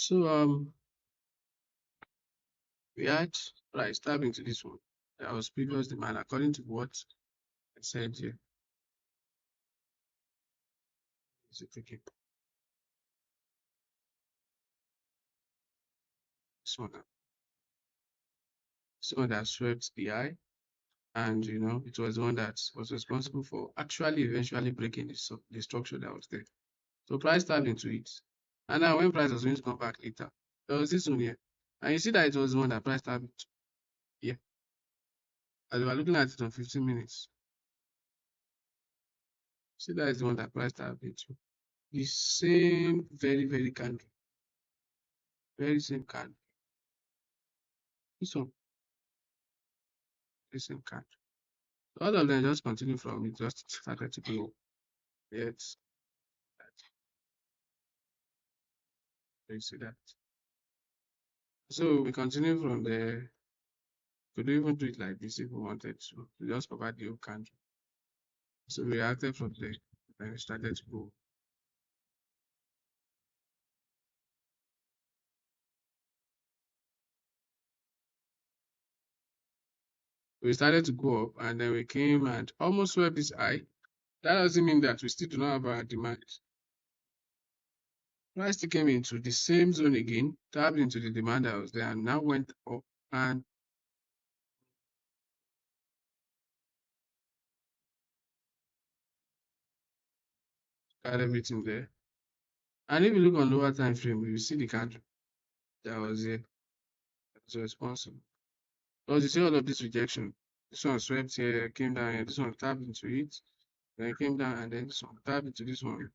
So we had price tap into this one. That was previous demand according to what I said here. Is it okay? This one, that swept the eye, and it was the one that was responsible for actually eventually breaking the structure that was there. So price tapped into it, and now when price was going to come back later, there was this one here, and you see that it was the one that price tapped into. Yeah, as we were looking at it on 15 minutes, see that is the one that price tapped into. The same very very candle, very same candle. This one, the same candle. So all of them just continue from it, just started to go. Yet, you see that. So we continue from there. Could even do it like this if we wanted to. We just provide the whole candle. So we reacted from there, and we started to go. We started to go up, and then we came and almost swept this high. That doesn't mean that we still do not have our demand. Price still came into the same zone again, tapped into the demand that was there, and now went up and got everything there. And if you look on lower time frame, you see the candle that was there, that was responsible. Because you see all of this rejection. This one swept here, came down here, this one tapped into it, then it came down, and then this one tapped into this one,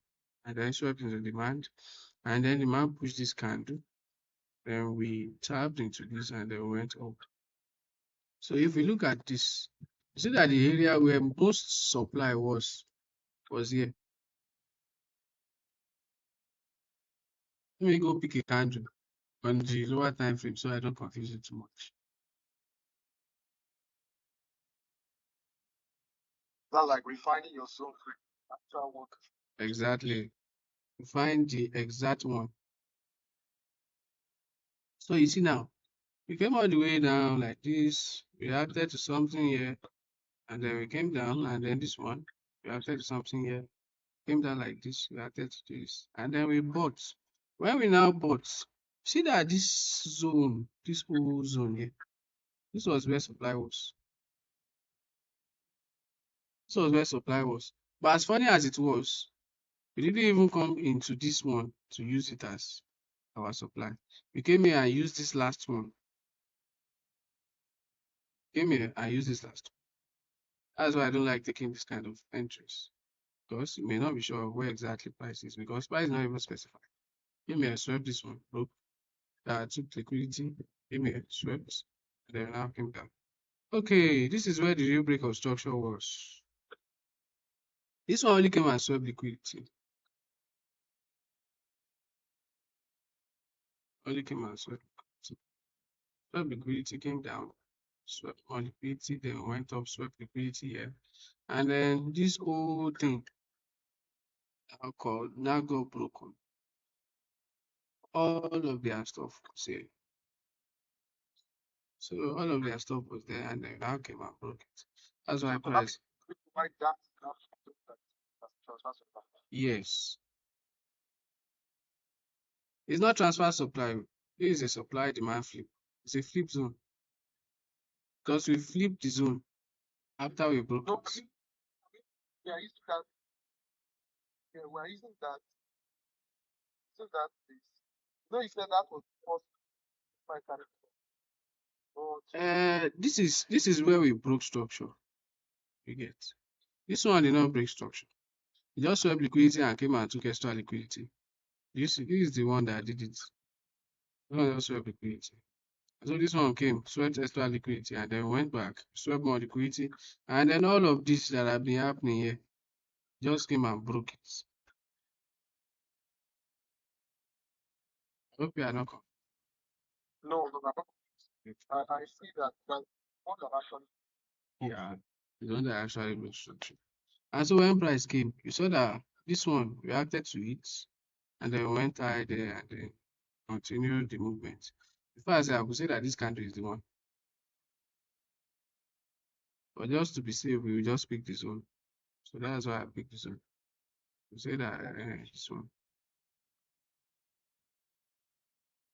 and then swept into demand. And then the man pushed this candle. Then we tapped into this and then went up. So if we look at this, you see that the area where most supply was here. Let me go pick a candle on the lower time frame so I don't confuse it too much. That's like refining your zone for actual work. Exactly. Find the exact one. So you see now, we came all the way down like this, reacted to something here, and then we came down, and then this one reacted to something here, came down like this, reacted to this, and then we bought. When we now bought, see that this zone, this whole zone here, this was where supply was. This was where supply was. But as funny as it was, we didn't even come into this one to use it as our supply. We came here and used this last one. Came here and used this last one. That's why I don't like taking this kind of entries. Because you may not be sure of where exactly price is, because price is not even specified. Came here, swept this one, broke, took liquidity, came here, swept, and then now came down. Okay, this is where the real break of structure was. This one only came and swept liquidity. Only came and swept liquidity. Swept liquidity, came down, swept more liquidity, then went up, swept liquidity here. And then this whole thing now got broken. All of their stuff was here. So all of their stuff was there, and then now came and broke it. That's why price. Provide that transfer supply. Yes. It's not transfer supply. This is a supply demand flip. It's a flip zone. Because we flipped the zone after we broke No, it. we are using that. Yeah, we are using that. So that is. No, you said that was first my character. But This is where we broke structure. You get. This one did not break structure. It just swept liquidity and came and took extra liquidity. This is the one that did it. This one just swept liquidity. So this one came, swept extra liquidity, and then went back, swept more liquidity, and then all of this that have been happening here just came and broke it. I hope you are not confused. no, I'm not. I see that. But what are actually Yeah, the one that actually broke structure. And so when price came, you saw that this one reacted to it, and then went high there, and then continue the movement. Before I say, I would say that this candle is the one. But just to be safe, we will just pick this one. So that's why I picked this one. We say that this one.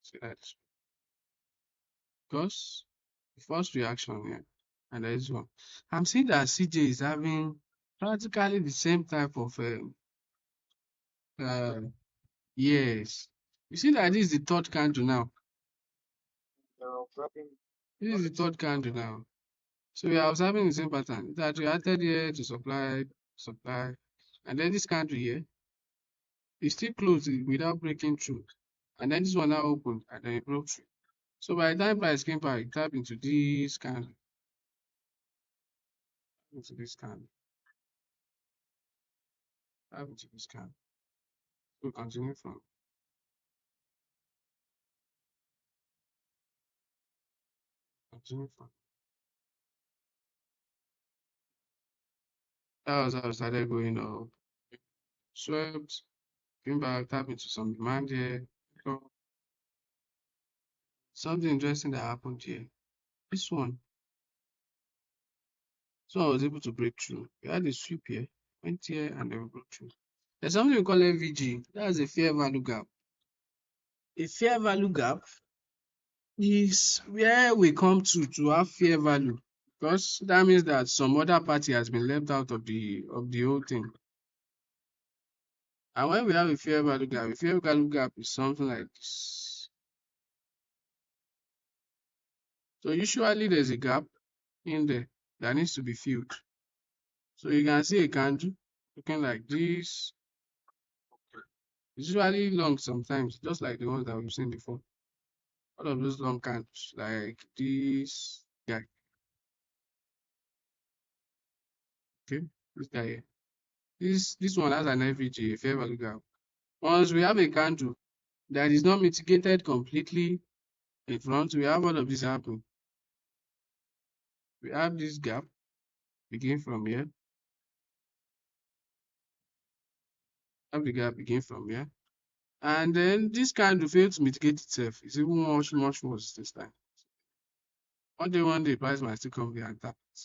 Say that this one. Because the first reaction here, and there is one. I'm seeing that CJ is having practically the same type of uh yes. You see that this is the third candle now. Grabbing This is the third candle now. So we are observing the same pattern that reacted here to supply, and then this candle here is still closed without breaking through. And then this one now opened and then it broke through. So by the time price came back, it tapped into this candle, into this candle, tap into this candle. So continue from. That was how it started going up. Swept, came back, tapped into some demand here. So something interesting that happened here. This one, so I was able to break through. We had a sweep here, went here, and then we broke through. There's something we call FVG. That's a fair value gap. A fair value gap is where we come to have fair value because that means that some other party has been left out of the whole thing. And when we have a fair value gap is something like this. So usually there's a gap in there that needs to be filled. So you can see a candle looking like this. It's usually long sometimes, just like the ones that we've seen before. All of those long candles like this guy. Okay, this guy here. This one has an FVG, a fair value gap. Once we have a candle that is not mitigated completely in front, we have all of this happen. We have this gap begin from here, have the gap begin from here, and then this candle fails to mitigate itself. It's even much worse this time. One day, price might still come there and tap it.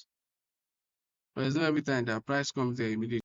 But it's not every time that price comes there immediately.